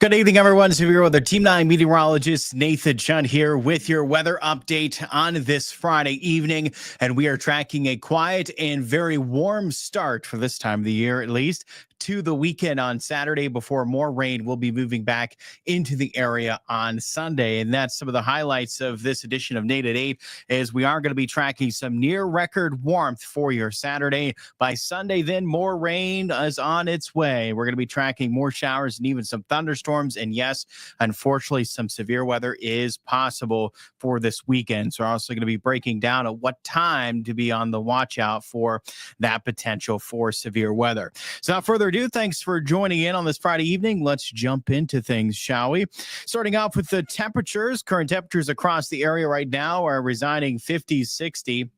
Good evening, everyone. Severe Weather Team 9 meteorologist Nathan Chun here with your weather update on this Friday evening. And we are tracking a quiet and very warm start for this time of the year, at least, to the weekend on Saturday before more rain will be moving back into the area on Sunday. And that's some of the highlights of this edition of Nate at 8 is we are going to be tracking some near record warmth for your Saturday. By Sunday, then more rain is on its way. We're going to be tracking more showers and even some thunderstorms. And yes, unfortunately, some severe weather is possible for this weekend. So we're also going to be breaking down at what time to be on the watch out for that potential for severe weather. So without further ado, thanks for joining in on this Friday evening. Let's jump into things, shall we? Starting off with the temperatures. Current temperatures across the area right now are residing 50, 60.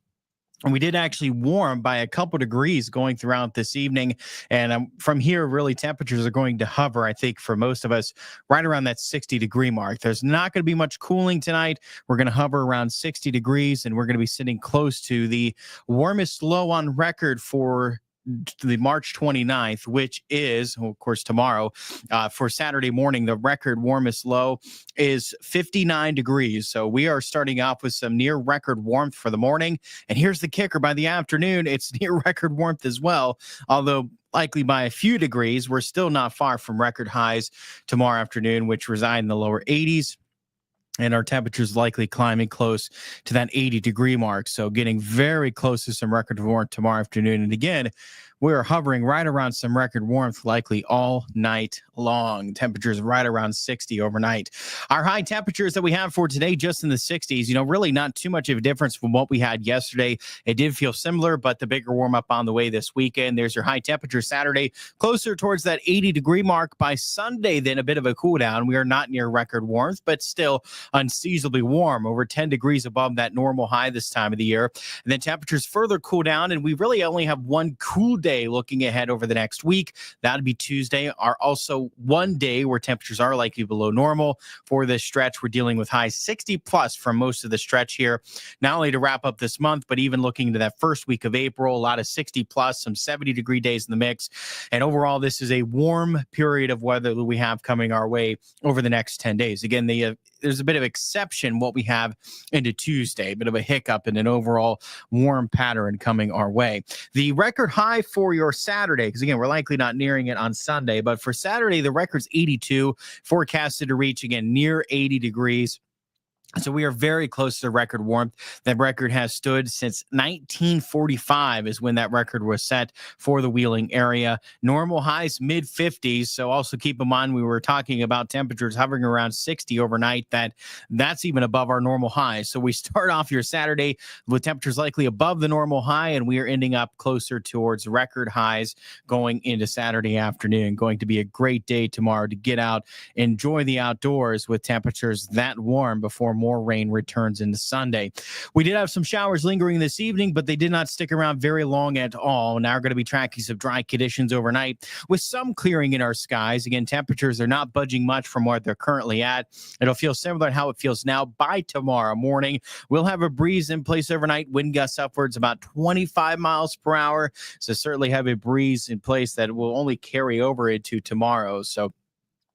And we did actually warm by a couple degrees going throughout this evening. And from here, really, temperatures are going to hover, I think, for most of us, right around that 60-degree mark. There's not going to be much cooling tonight. We're going to hover around 60 degrees, and we're going to be sitting close to the warmest low on record for the March 29th, which is, of course, tomorrow. For Saturday morning, the record warmest low is 59 degrees. So we are starting off with some near record warmth for the morning. And here's the kicker. By the afternoon, it's near record warmth as well, although likely by a few degrees. We're still not far from record highs tomorrow afternoon, which reside in the lower 80s. And our temperatures likely climbing close to that 80-degree mark. So getting very close to some record warmth tomorrow afternoon. And again, we're hovering right around some record warmth likely all night long. Temperatures right around 60 overnight. Our high temperatures that we have for today, just in the 60s, really not too much of a difference from what we had yesterday. It did feel similar, but the bigger warm up on the way this weekend. There's your high temperature Saturday, closer towards that 80-degree mark. By Sunday, then a bit of a cool down. We are not near record warmth, but still unseasonably warm, over 10 degrees above that normal high this time of the year. And then temperatures further cool down, and we really only have one cool day looking ahead over the next week. That'd be Tuesday. Are also one day where temperatures are likely below normal for this stretch. We're dealing with high 60 plus for most of the stretch here, not only to wrap up this month, but even looking into that first week of April, a lot of 60 plus, some 70-degree days in the mix. And overall, this is a warm period of weather that we have coming our way over the next 10 days. Again, there's a bit of exception what we have into Tuesday, a bit of a hiccup and an overall warm pattern coming our way. The record high for your Saturday, because again, we're likely not nearing it on Sunday, but for Saturday, the record's 82, forecasted to reach again near 80 degrees. So we are very close to record warmth. That record has stood since 1945 is when that record was set for the Wheeling area. Normal highs mid 50s. So also keep in mind we were talking about temperatures hovering around 60 overnight. That's even above our normal highs. So we start off your Saturday with temperatures likely above the normal high, and we are ending up closer towards record highs going into Saturday afternoon. Going to be a great day tomorrow to get out, enjoy the outdoors with temperatures that warm before more rain returns into Sunday. We did have some showers lingering this evening, but they did not stick around very long at all. Now we're going to be tracking some dry conditions overnight with some clearing in our skies. Again, temperatures are not budging much from where they're currently at. It'll feel similar to how it feels now. By tomorrow morning, we'll have a breeze in place overnight, wind gusts upwards about 25 miles per hour. So certainly have a breeze in place that will only carry over into tomorrow. So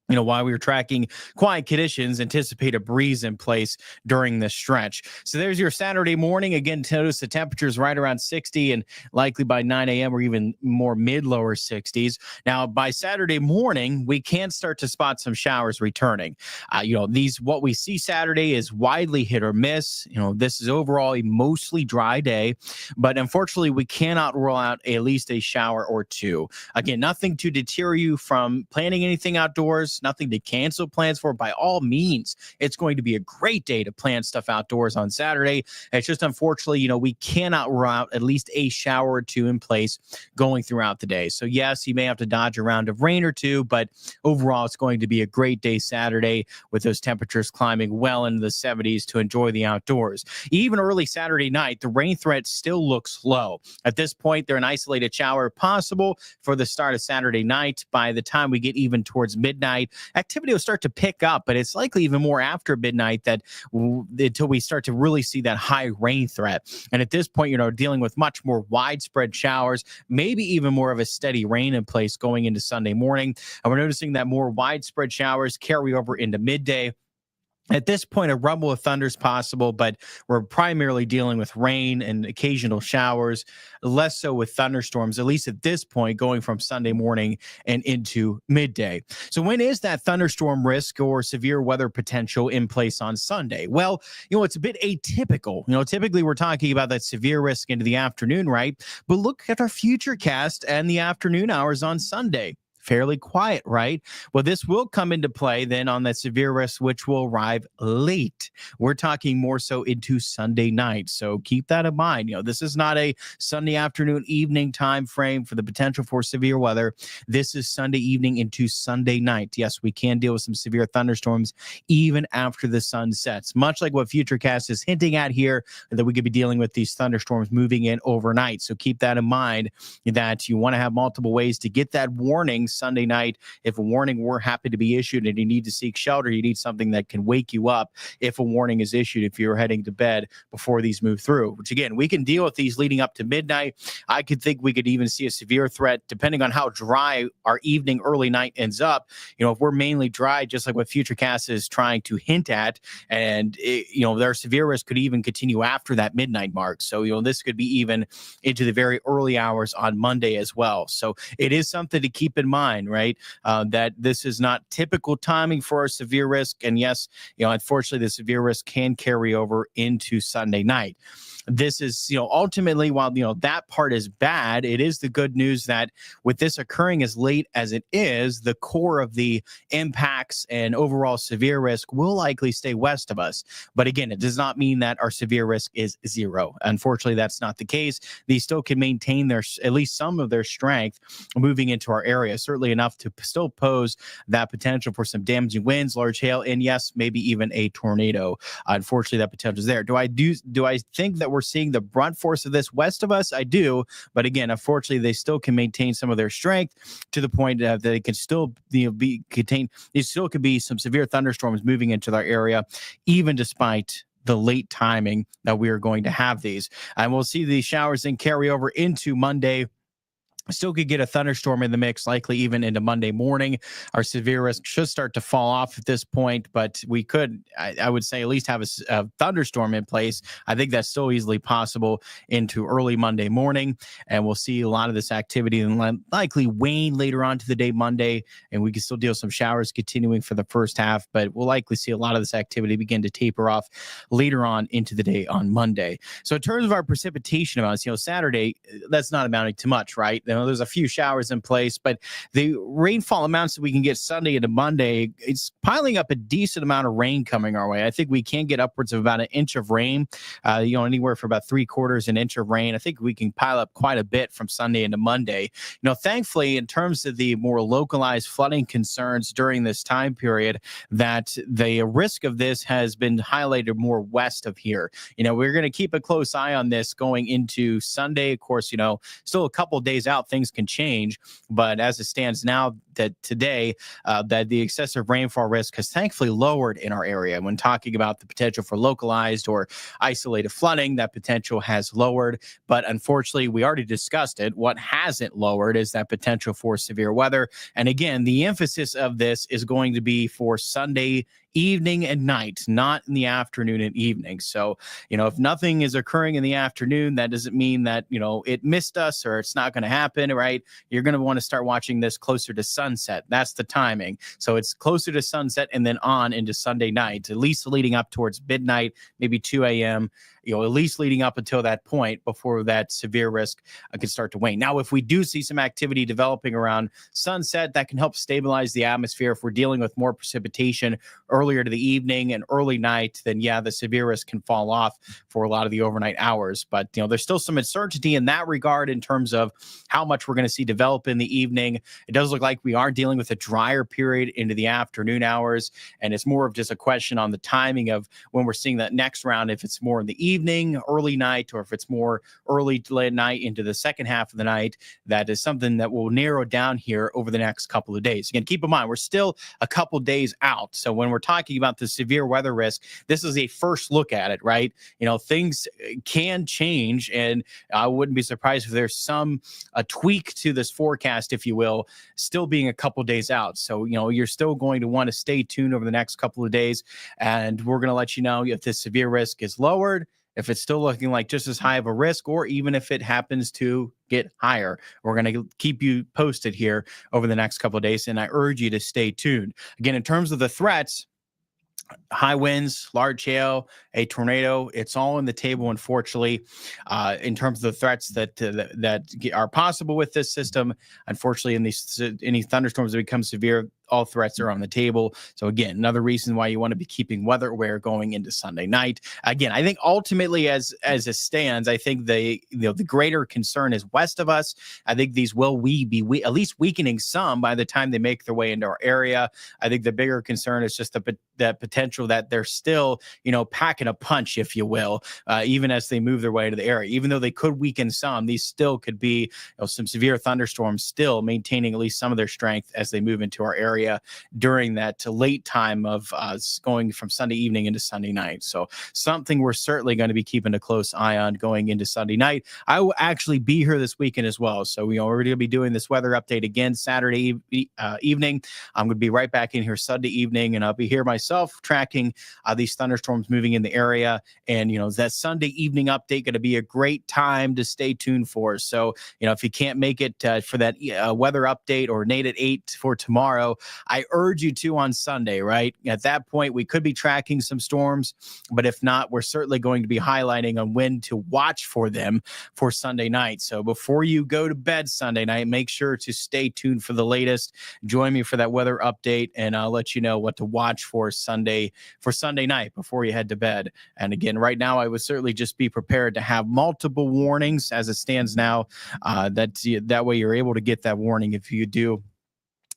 while we were tracking quiet conditions, anticipate a breeze in place during this stretch. So there's your Saturday morning. Again, notice the temperatures right around 60 and likely by 9 a.m. or even more mid-lower 60s. Now, by Saturday morning, we can start to spot some showers returning. What we see Saturday is widely hit or miss. This is overall a mostly dry day, but unfortunately, we cannot rule out at least a shower or two. Again, nothing to deter you from planning anything outdoors. Nothing to cancel plans for. By all means, it's going to be a great day to plan stuff outdoors on Saturday. It's just unfortunately, we cannot rule out at least a shower or two in place going throughout the day. So yes, you may have to dodge a round of rain or two, but overall, it's going to be a great day Saturday with those temperatures climbing well into the 70s to enjoy the outdoors. Even early Saturday night, the rain threat still looks low. At this point, there's an isolated shower possible for the start of Saturday night. By the time we get even towards midnight, midnight, activity will start to pick up, but it's likely even more after midnight until we start to really see that high rain threat. And at this point, dealing with much more widespread showers, maybe even more of a steady rain in place going into Sunday morning. And we're noticing that more widespread showers carry over into midday. At this point, a rumble of thunder is possible, but we're primarily dealing with rain and occasional showers, less so with thunderstorms, at least at this point, going from Sunday morning and into midday. So when is that thunderstorm risk or severe weather potential in place on Sunday? Well, it's a bit atypical. Typically we're talking about that severe risk into the afternoon, right? But look at our future cast and the afternoon hours on Sunday. Fairly quiet, right? Well, this will come into play then on that severe risk, which will arrive late. We're talking more so into Sunday night. So keep that in mind. This is not a Sunday afternoon, evening time frame for the potential for severe weather. This is Sunday evening into Sunday night. Yes, we can deal with some severe thunderstorms even after the sun sets, much like what Futurecast is hinting at here, that we could be dealing with these thunderstorms moving in overnight. So keep that in mind, that you want to have multiple ways to get that warning Sunday night. If a warning were happy to be issued and you need to seek shelter, you need something that can wake you up if a warning is issued, if you're heading to bed before these move through, which again, we can deal with these leading up to midnight. I could think we could even see a severe threat depending on how dry our evening, early night ends up. If we're mainly dry, just like what Futurecast is trying to hint at, and their severe risk could even continue after that midnight mark. So, this could be even into the very early hours on Monday as well. So it is something to keep in mind, right? That this is not typical timing for our severe risk. And yes, unfortunately, the severe risk can carry over into Sunday night. This is, ultimately, while, that part is bad, it is the good news that with this occurring as late as it is, the core of the impacts and overall severe risk will likely stay west of us. But again, it does not mean that our severe risk is zero. Unfortunately, that's not the case. These still can maintain at least some of their strength moving into our area, certainly enough to still pose that potential for some damaging winds, large hail, and yes, maybe even a tornado. Unfortunately, that potential is there. Do I think that we're seeing the brunt force of this west of us? I do, but again, unfortunately, they still can maintain some of their strength to the point that they can still be contained. There still could be some severe thunderstorms moving into their area, even despite the late timing that we are going to have these. And we'll see these showers then carry over into Monday. Still could get a thunderstorm in the mix, likely even into Monday morning. Our severe risk should start to fall off at this point, but we could, I would say, at least have a thunderstorm in place. I think that's still easily possible into early Monday morning, and we'll see a lot of this activity and likely wane later on to the day Monday, and we can still deal with some showers continuing for the first half, but we'll likely see a lot of this activity begin to taper off later on into the day on Monday. So in terms of our precipitation amounts, Saturday, that's not amounting to much, right? There's a few showers in place, but the rainfall amounts that we can get Sunday into Monday, it's piling up a decent amount of rain coming our way. I think we can get upwards of about an inch of rain, anywhere from about 3/4 an inch of rain. I think we can pile up quite a bit from Sunday into Monday. Thankfully, in terms of the more localized flooding concerns during this time period, that the risk of this has been highlighted more west of here. We're going to keep a close eye on this going into Sunday. Of course, still a couple days out, things can change, but as it stands now, that today, that the excessive rainfall risk has thankfully lowered in our area. When talking about the potential for localized or isolated flooding, that potential has lowered, but unfortunately, we already discussed it. What hasn't lowered is that potential for severe weather. And again, the emphasis of this is going to be for Sunday evening and night, not in the afternoon and evening. So, if nothing is occurring in the afternoon, that doesn't mean that, it missed us or it's not going to happen, right? You're going to want to start watching this closer to sunset. That's the timing. So it's closer to sunset and then on into Sunday night, at least leading up towards midnight, maybe 2 a.m., at least leading up until that point before that severe risk can start to wane. Now, if we do see some activity developing around sunset, that can help stabilize the atmosphere. If we're dealing with more precipitation earlier to the evening and early night, then yeah, the severe risk can fall off for a lot of the overnight hours. But, there's still some uncertainty in that regard in terms of how much we're going to see develop in the evening. It does look like we are dealing with a drier period into the afternoon hours, and it's more of just a question on the timing of when we're seeing that next round, if it's more in the evening, early night, or if it's more early to late night into the second half of the night, that is something that will narrow down here over the next couple of days. Again, keep in mind, we're still a couple days out. So when we're talking about the severe weather risk, this is a first look at it, right? Things can change, and I wouldn't be surprised if there's a tweak to this forecast, if you will, still being a couple days out. So, you're still going to want to stay tuned over the next couple of days, and we're going to let you know if this severe risk is lowered, if it's still looking like just as high of a risk, or even if it happens to get higher. We're going to keep you posted here over the next couple of days, and I urge you to stay tuned. Again, in terms of the threats, high winds, large hail, a tornado, it's all on the table, unfortunately. In terms of the threats that are possible with this system, unfortunately, in any thunderstorms that become severe, all threats are on the table. So again, another reason why you want to be keeping weather aware going into Sunday night. Again, I think ultimately, as it stands, I think the greater concern is west of us. I think these will be at least weakening some by the time they make their way into our area. I think the bigger concern is just the potential that they're still, packing a punch, if you will, even as they move their way into the area. Even though they could weaken some, these still could be some severe thunderstorms still maintaining at least some of their strength as they move into our area during that late time of going from Sunday evening into Sunday night. So something we're certainly going to be keeping a close eye on going into Sunday night. I will actually be here this weekend as well. So we're going to be doing this weather update again Saturday evening. I'm going to be right back in here Sunday evening, and I'll be here myself tracking these thunderstorms moving in the area. And, that Sunday evening update going to be a great time to stay tuned for. So, if you can't make it for that weather update or Nate at 8 for tomorrow, I urge you to on Sunday, right? At that point, we could be tracking some storms, but if not, we're certainly going to be highlighting on when to watch for them for Sunday night. So before you go to bed Sunday night, make sure to stay tuned for the latest. Join me for that weather update, and I'll let you know what to watch for Sunday night before you head to bed. And again, right now, I would certainly just be prepared to have multiple warnings as it stands now. That way you're able to get that warning if you do.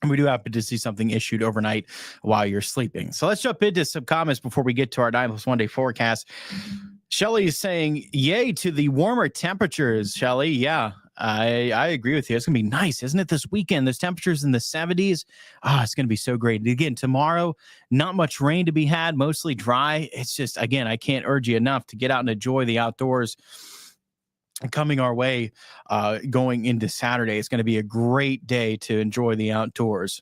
And we do happen to see something issued overnight while you're sleeping. So let's jump into some comments before we get to our 9+1 day forecast. Shelly is saying, yay to the warmer temperatures, Shelly. Yeah, I agree with you. It's going to be nice, isn't it, this weekend? Those temperatures in the 70s. It's going to be so great. And again, tomorrow, not much rain to be had, mostly dry. It's just, again, I can't urge you enough to get out and enjoy the outdoors. Coming our way going into Saturday. It's going to be a great day to enjoy the outdoors.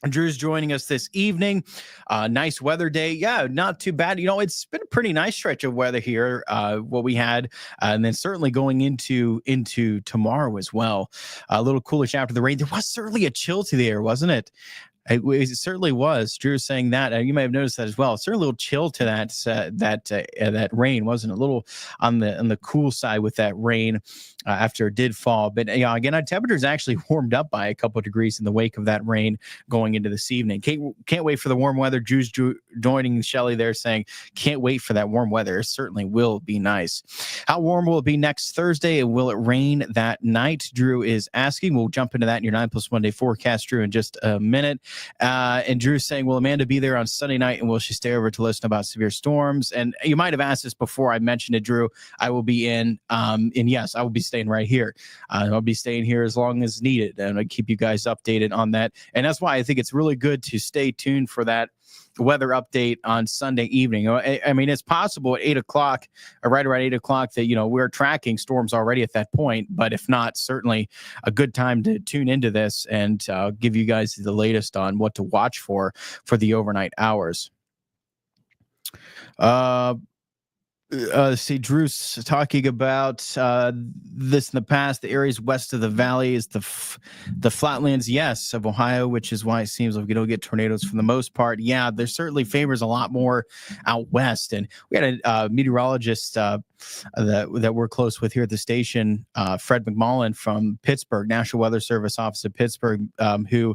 Drew's joining us this evening. Nice weather day. Yeah, not too bad. It's been a pretty nice stretch of weather here, what we had, and then certainly going into tomorrow as well. A little coolish after the rain. There was certainly a chill to the air, wasn't it? It certainly was. Drew saying that. You may have noticed that as well. It's certainly a little chill to that rain, wasn't it? A little on the cool side with that rain after it did fall. But again, our temperatures actually warmed up by a couple of degrees in the wake of that rain going into this evening. Can't wait for the warm weather. Drew's joining Shelly there saying, can't wait for that warm weather. It certainly will be nice. How warm will it be next Thursday? And will it rain that night? Drew is asking. We'll jump into that in your 9+1 day forecast, Drew, in just a minute. And Drew's saying, will Amanda be there on Sunday night, and will she stay over to listen about severe storms? And you might have asked this before. I mentioned it, Drew. I will be in, and yes, I will be staying right here. I'll be staying here as long as needed, and I'll keep you guys updated on that. And that's why I think it's really good to stay tuned for that weather update on Sunday evening. I mean, it's possible at 8 o'clock or right around 8 o'clock that, we're tracking storms already at that point. But if not, certainly a good time to tune into this and give you guys the latest on what to watch for the overnight hours. See, Drew's talking about this in the past. The areas west of the valley is the flatlands, yes, of Ohio, which is why it seems like we don't get tornadoes for the most part. Yeah, there certainly favors a lot more out west. And we had a meteorologist that we're close with here at the station, Fred McMullen from Pittsburgh, National Weather Service office of Pittsburgh, who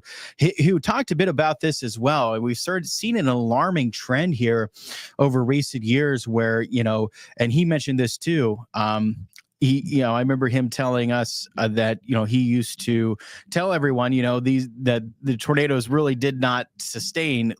talked a bit about this as well. And we've seen an alarming trend here over recent years where, and he mentioned this too, I remember him telling us that, he used to tell everyone, that the tornadoes really did not sustain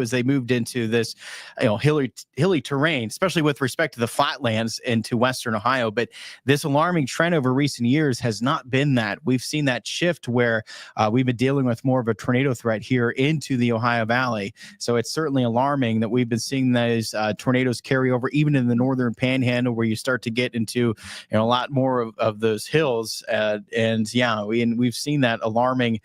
as they moved into this, hilly terrain, especially with respect to the flatlands into Western Ohio. But this alarming trend over recent years has not been that. We've seen that shift where we've been dealing with more of a tornado threat here into the Ohio Valley. So it's certainly alarming that we've been seeing those tornadoes carry over even in the northern panhandle, where you start to get into a lot more of those hills. We've seen that alarming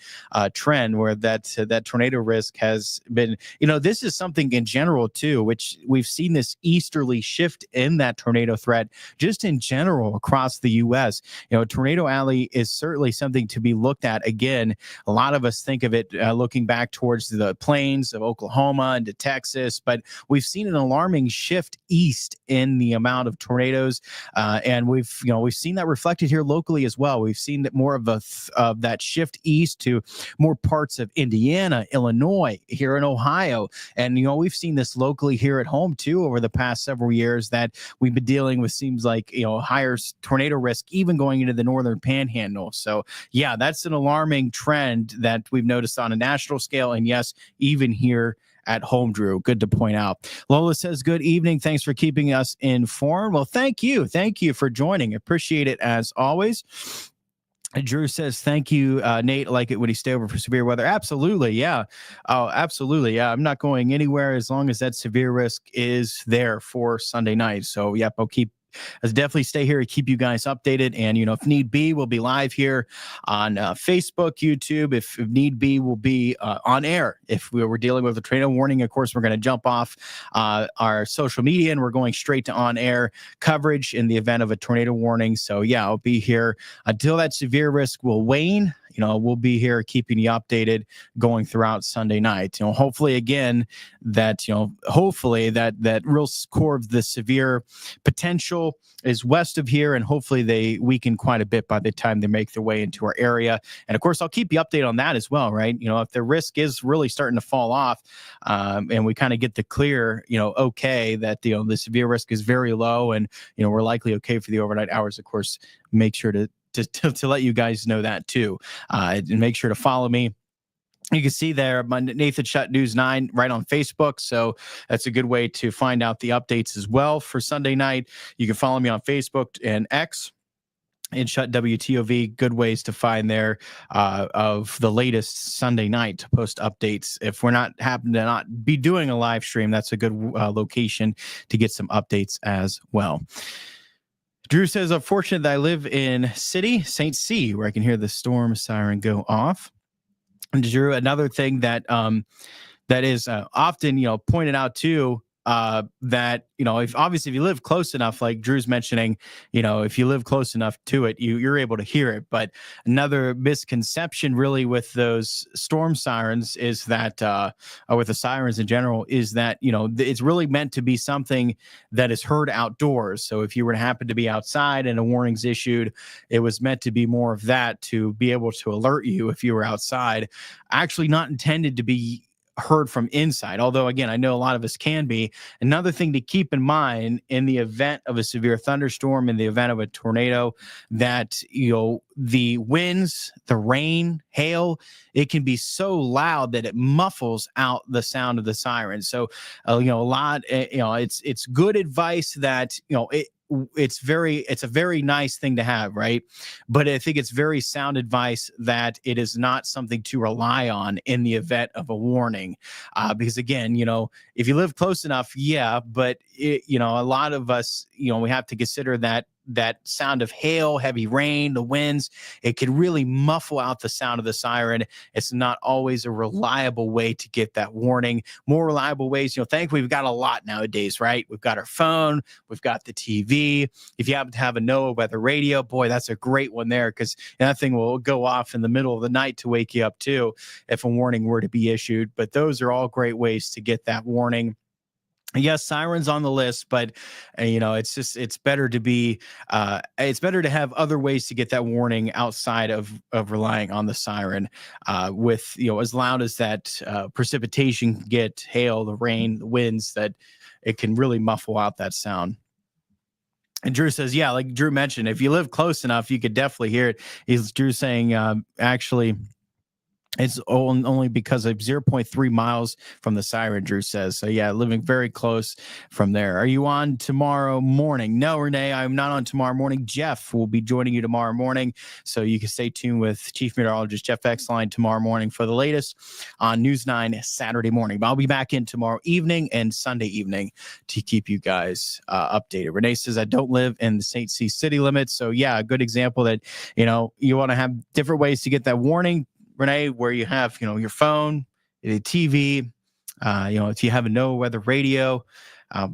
trend where that tornado risk has been, this is something in general too, which we've seen this easterly shift in that tornado threat just in general across the U.S. Tornado Alley is certainly something to be looked at. Again, a lot of us think of it looking back towards the plains of Oklahoma and to Texas, but we've seen an alarming shift east in the amount of tornadoes, and we've seen that reflected here locally as well. We've seen that more of that shift east to more parts of Indiana, Illinois, here in Ohio, and we've seen this locally here at home too over the past several years, that we've been dealing with, seems like higher tornado risk even going into the northern panhandle. So yeah, that's an alarming trend that we've noticed on a national scale, and yes, even here at home, Drew. Good to point out. Lola says, good evening. Thanks for keeping us informed. Well, thank you. Thank you for joining. Appreciate it as always. Drew says, thank you, Nate. I like it when he stay over for severe weather. Absolutely. Yeah. Oh, absolutely. Yeah. I'm not going anywhere as long as that severe risk is there for Sunday night. So, yep, I'll definitely stay here to keep you guys updated. And, if need be, we'll be live here on Facebook, YouTube. If need be, we'll be on air. If we're dealing with a tornado warning, of course, we're going to jump off our social media and we're going straight to on-air coverage in the event of a tornado warning. So, yeah, I'll be here until that severe risk will wane. We'll be here keeping you updated going throughout Sunday night. Hopefully, again, hopefully that real core of the severe potential is west of here, and hopefully they weaken quite a bit by the time they make their way into our area. And of course, I'll keep you updated on that as well, right? If the risk is really starting to fall off, and we kind of get the clear, okay, that the severe risk is very low, and we're likely okay for the overnight hours. Of course, make sure to let you guys know that too, and make sure to follow me. You can see there my Nathan Shutt News 9 right on Facebook. So that's a good way to find out the updates as well for Sunday night. You can follow me on Facebook and X and Shutt WTOV. Good ways to find there of the latest Sunday night to post updates. If we're not happen to not be doing a live stream, that's a good location to get some updates as well. Drew says, I'm fortunate that I live in St. C, where I can hear the storm siren go off. And Drew, another thing that that is often, pointed out too, that, if you live close enough, like Drew's mentioning, if you live close enough to it, you're able to hear it. But another misconception really with those storm sirens is that, or with the sirens in general, is that, it's really meant to be something that is heard outdoors. So if you were to happen to be outside and a warning's issued, it was meant to be more of that, to be able to alert you if you were outside, actually not intended to be heard from inside. Although, again, I know a lot of us can be. Another thing to keep in mind in the event of a severe thunderstorm, in the event of a tornado, that, the winds, the rain, hail, it can be so loud that it muffles out the sound of the siren. So, it's good advice that, it's a very nice thing to have, right? But I think it's very sound advice that it is not something to rely on in the event of a warning, because again, if you live close enough, yeah, but a lot of us, we have to consider that sound of hail, heavy rain, the winds, it can really muffle out the sound of the siren. It's not always a reliable way to get that warning. More reliable ways, thankfully we've got a lot nowadays, right? We've got our phone, we've got the TV. If you happen to have a NOAA weather radio, boy, that's a great one there, because that thing will go off in the middle of the night to wake you up too, if a warning were to be issued. But those are all great ways to get that warning. Yes, sirens on the list, but it's better to be it's better to have other ways to get that warning outside of relying on the siren, with as loud as that precipitation can get, hail, the rain, the winds, that it can really muffle out that sound. And Drew says, yeah, like Drew mentioned, if you live close enough, you could definitely hear it. Drew saying, actually, it's only because of 0.3 miles from the siren, Drew says. So, yeah, living very close from there. Are you on tomorrow morning? No, Renee, I'm not on tomorrow morning. Jeff will be joining you tomorrow morning. So you can stay tuned with Chief Meteorologist Jeff Exline tomorrow morning for the latest on News 9 Saturday morning. But I'll be back in tomorrow evening and Sunday evening to keep you guys updated. Renee says, I don't live in the St. C city limits. So, yeah, a good example that, you want to have different ways to get that warning, Renee, where you have, your phone, the TV, if you have a no weather radio,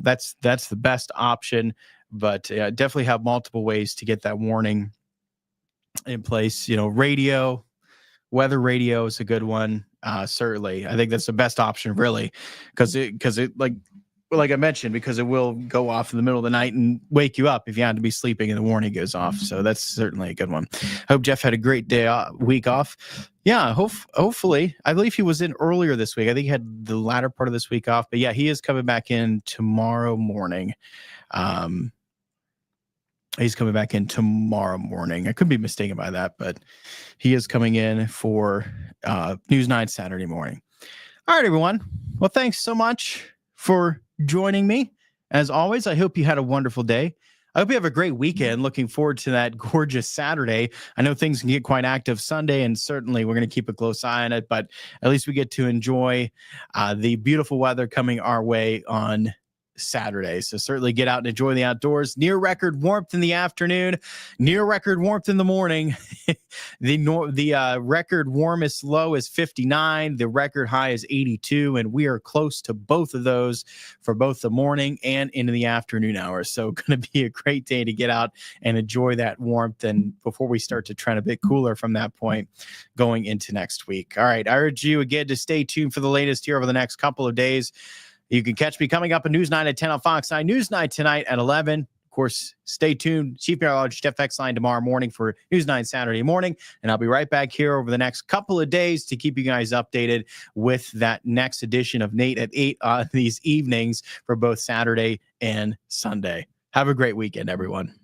that's the best option. But definitely have multiple ways to get that warning in place. Radio, weather radio is a good one. Certainly, I think that's the best option, really, because it like I mentioned, because it will go off in the middle of the night and wake you up if you had to be sleeping and the warning goes off. So that's certainly a good one. Hope Jeff had a great week off. Yeah, hopefully. I believe he was in earlier this week. I think he had the latter part of this week off. But yeah, he is coming back in tomorrow morning. He's coming back in tomorrow morning. I could be mistaken by that, but he is coming in for News 9 Saturday morning. All right, everyone. Well, thanks so much for joining me. As always, I hope you had a wonderful day. I hope you have a great weekend. Looking forward to that gorgeous Saturday. I know things can get quite active Sunday, and certainly we're going to keep a close eye on it, but at least we get to enjoy the beautiful weather coming our way on Saturday. So certainly get out and enjoy the outdoors. Near record warmth in the afternoon, near record warmth in the morning. The record warmest low is 59. The record high is 82. And we are close to both of those for both the morning and into the afternoon hours. So going to be a great day to get out and enjoy that warmth. And before we start to trend a bit cooler from that point going into next week. All right. I urge you again to stay tuned for the latest here over the next couple of days. You can catch me coming up at News 9 at 10 on Fox 9, News 9 tonight at 11. Of course, stay tuned. Chief Meteorologist Jeff Exline tomorrow morning for News 9 Saturday morning. And I'll be right back here over the next couple of days to keep you guys updated with that next edition of Nate at 8 on these evenings for both Saturday and Sunday. Have a great weekend, everyone.